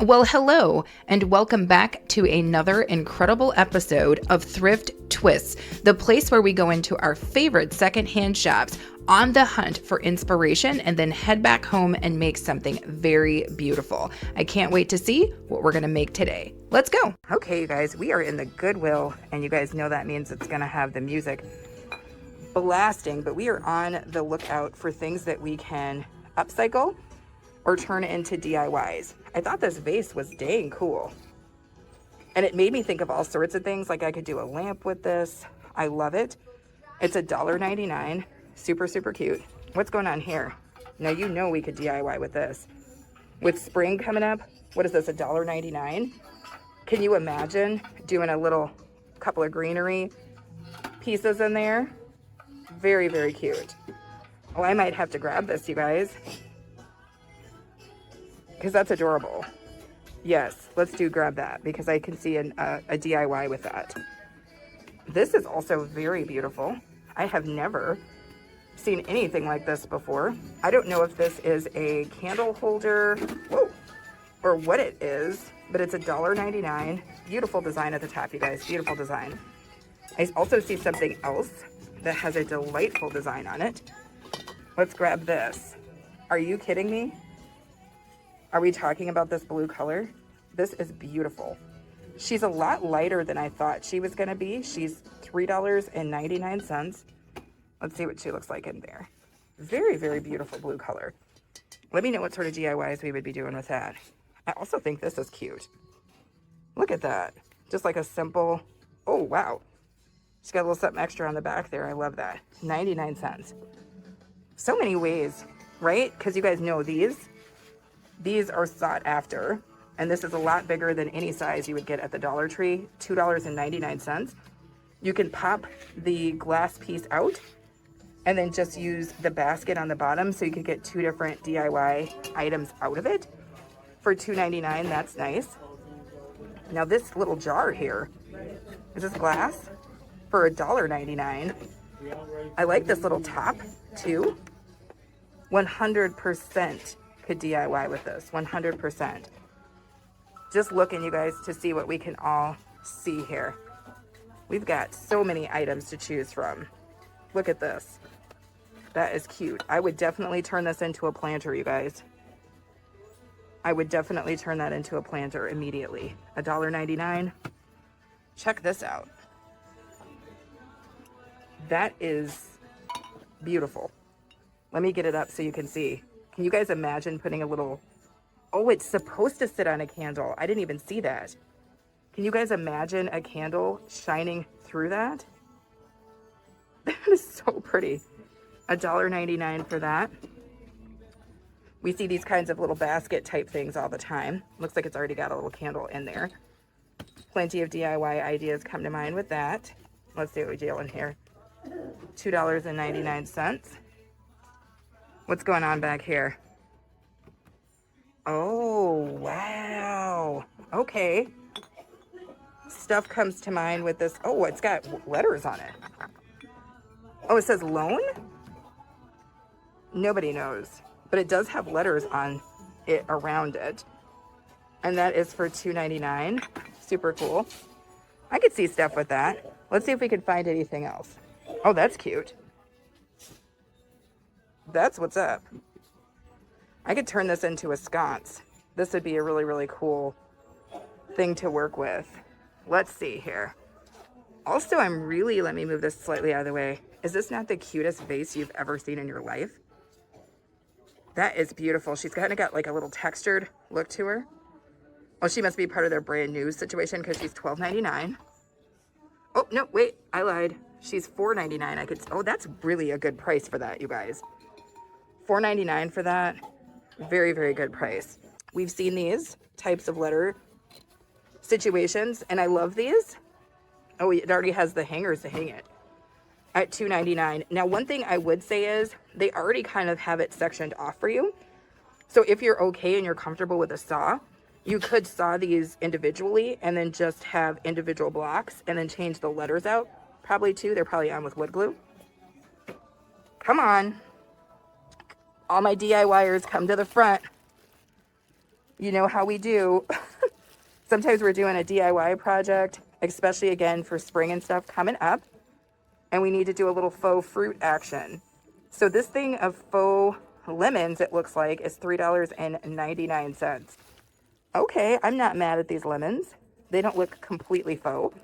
Well, hello, and welcome back to another incredible episode of Thrift Twists, the place where we go into our favorite secondhand shops on the hunt for inspiration and then head back home and make something very beautiful. I can't wait to see what we're going to make today. Let's go. Okay, you guys, we are in the Goodwill, and you guys know that means it's going to have the music blasting, but we are on the lookout for things that we can upcycle or turn into DIYs. I thought this vase was dang cool. And it made me think of all sorts of things, like I could do a lamp with this. I love it. It's $1.99. Super, super cute. What's going on here? Now you know we could DIY with this. With spring coming up, what is this, $1.99? Can you imagine doing a little couple of greenery pieces in there? Very, very cute. Oh, I might have to grab this, you guys, because that's adorable. Yes, let's grab that, because I can see a DIY with that. This is also very beautiful. I have never seen anything like this before. I don't know if this is a candle holder, whoa, or what it is, but it's $1.99. Beautiful design at the top, you guys, beautiful design. I also see something else that has a delightful design on it. Let's grab this. Are you kidding me? Are we talking about this blue color? This is beautiful. She's a lot lighter than I thought she was going to be. She's $3.99. Let's see what she looks like in there. Very, very beautiful blue color. Let me know what sort of DIYs we would be doing with that. I also think this is cute. Look at that. Just like a simple, oh, wow. She's got a little something extra on the back there. I love that. 99 cents. So many ways, right? Because you guys know these are sought after, and this is a lot bigger than any size you would get at the Dollar Tree. $2.99. You can pop the glass piece out and then just use the basket on the bottom, so you can get two different DIY items out of it for $2.99. That's nice. Now this little jar here, is this glass? For $1.99. I like this little top too. 100% could DIY with this, 100%. Just looking, you guys, to see what we can all see here. We've got so many items to choose from. Look at this. That is cute. I would definitely turn this into a planter, you guys. I would definitely turn that into a planter immediately. $1.99. Check this out. That is beautiful. Let me get it up so you can see. Can you guys imagine putting a little, oh, it's supposed to sit on a candle. I didn't even see that. Can you guys imagine a candle shining through that? That is so pretty. $1.99 for that. We see these kinds of little basket type things all the time. Looks like it's already got a little candle in there. Plenty of DIY ideas come to mind with that. Let's see what we deal in here. $2.99. What's going on back here? Oh, wow. Okay. Stuff comes to mind with this. Oh, it's got letters on it. Oh, it says loan? Nobody knows. But it does have letters on it around it. And that is for $2.99. Super cool. I could see stuff with that. Let's see if we can find anything else. Oh, that's cute. That's what's up. I could turn this into a sconce. This would be a really, really cool thing to work with. Let's see here. Also, let me move this slightly out of the way. Is this not the cutest vase you've ever seen in your life? That is beautiful. She's kind of got like a little textured look to her. Oh, she must be part of their brand new situation, because she's $12.99. Oh, no, wait, I lied. She's $4.99. Oh, that's really a good price for that, you guys. $4.99 for that. Very, very good price. We've seen these types of letter situations, and I love these. Oh, it already has the hangers to hang it at $2.99. Now, one thing I would say is they already kind of have it sectioned off for you. So if you're okay and you're comfortable with a saw, you could saw these individually and then just have individual blocks and then change the letters out. Probably too. They're probably on with wood glue. Come on. All my DIYers, come to the front. You know how we do. Sometimes we're doing a DIY project, especially again for spring and stuff coming up, and we need to do a little faux fruit action. So this thing of faux lemons, it looks like, is $3.99. Okay, I'm not mad at these lemons. They don't look completely faux.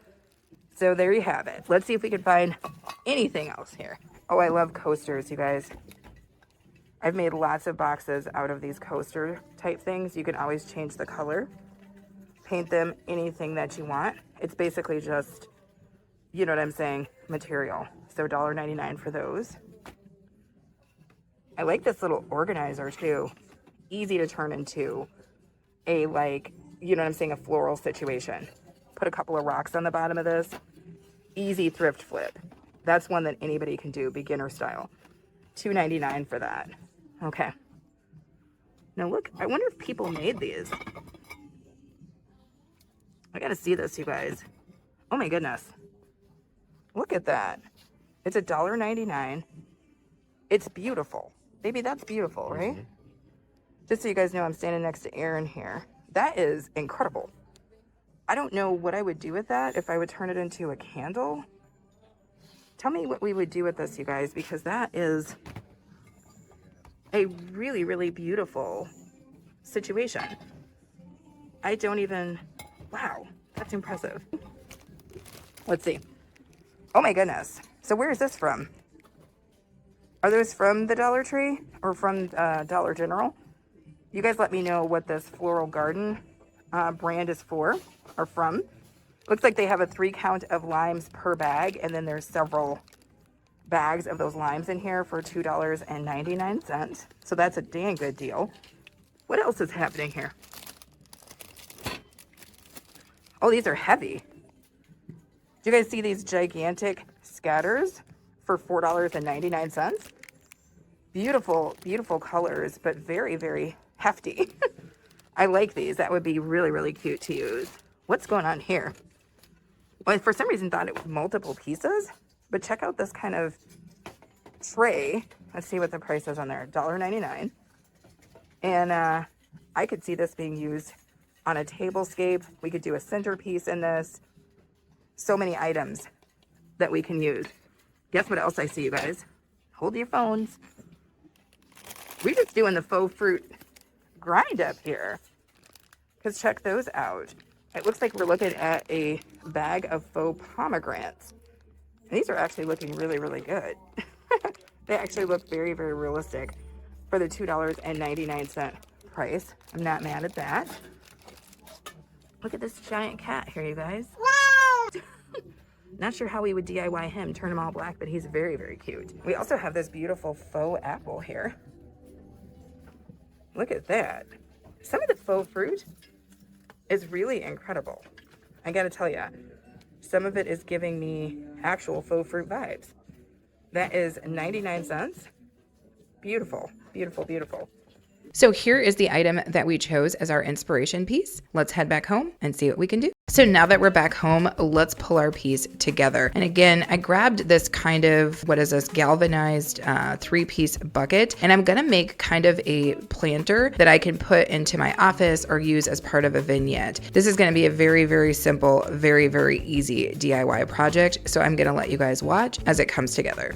So there you have it. Let's see if we can find anything else here. Oh, I love coasters, you guys. I've made lots of boxes out of these coaster type things. You can always change the color, paint them anything that you want. It's basically just, you know what I'm saying, material. So $1.99 for those. I like this little organizer too. Easy to turn into a, like, you know what I'm saying, a floral situation. Put a couple of rocks on the bottom of this. Easy thrift flip. That's one that anybody can do, beginner style. $2.99 for that. Okay. Now look, I wonder if people made these. I gotta see this, you guys. Oh my goodness. Look at that. It's $1.99. It's beautiful. Baby, that's beautiful, right? Mm-hmm. Just so you guys know, I'm standing next to Aaron here. That is incredible. I don't know what I would do with that, if I would turn it into a candle. Tell me what we would do with this, you guys, because that is a really, really beautiful situation. I don't even, wow, that's impressive. Let's see. Oh my goodness. So where is this from? Are those from the Dollar Tree or from Dollar General? You guys let me know what this Floral Garden brand is for or from. Looks like they have a 3 count of limes per bag, and then there's several bags of those limes in here for $2.99. So that's a dang good deal. What else is happening here? Oh, these are heavy. Do you guys see these gigantic scatters for $4.99? Beautiful, beautiful colors, but very, very hefty. I like these. That would be really, really cute to use. What's going on here? Well, for some reason thought it was multiple pieces, but check out this kind of tray. Let's see what the price is on there. $1.99. And I could see this being used on a tablescape. We could do a centerpiece in this. So many items that we can use. Guess what else I see, you guys? Hold your phones. We're just doing the faux fruit grind up here. Because check those out. It looks like we're looking at a bag of faux pomegranates. And these are actually looking really, really good. They actually look very, very realistic for the $2.99 price. I'm not mad at that. Look at this giant cat here, you guys. Not sure how we would DIY him, turn him all black, but he's very, very cute. We also have this beautiful faux apple here. Look at that. Some of the faux fruit is really incredible. I gotta tell ya, some of it is giving me actual faux fruit vibes. That is 99 cents. Beautiful, beautiful, beautiful. So here is the item that we chose as our inspiration piece. Let's head back home and see what we can do. So now that we're back home, let's pull our piece together. And again, I grabbed this kind of, what is this, galvanized 3-piece bucket. And I'm gonna make kind of a planter that I can put into my office or use as part of a vignette. This is gonna be a very, very simple, very, very easy DIY project. So I'm gonna let you guys watch as it comes together.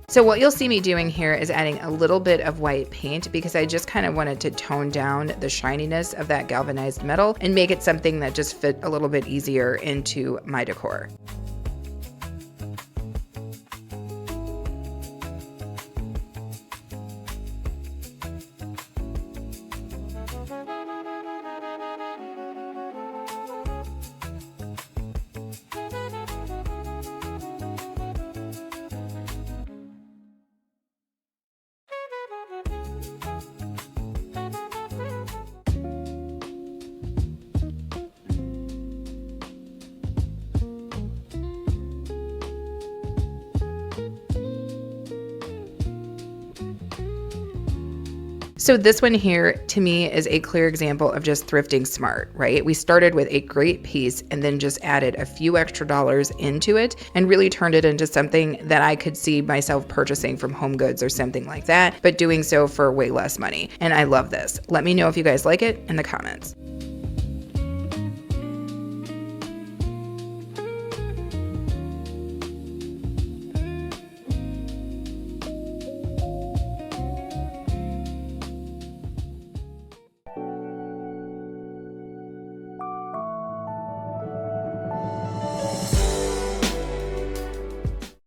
So what you'll see me doing here is adding a little bit of white paint because I just kind of wanted to tone down the shininess of that galvanized metal and make it something that just fit a little bit easier into my decor. So this one here to me is a clear example of just thrifting smart, right? We started with a great piece and then just added a few extra dollars into it and really turned it into something that I could see myself purchasing from Home Goods or something like that, but doing so for way less money. And I love this. Let me know if you guys like it in the comments.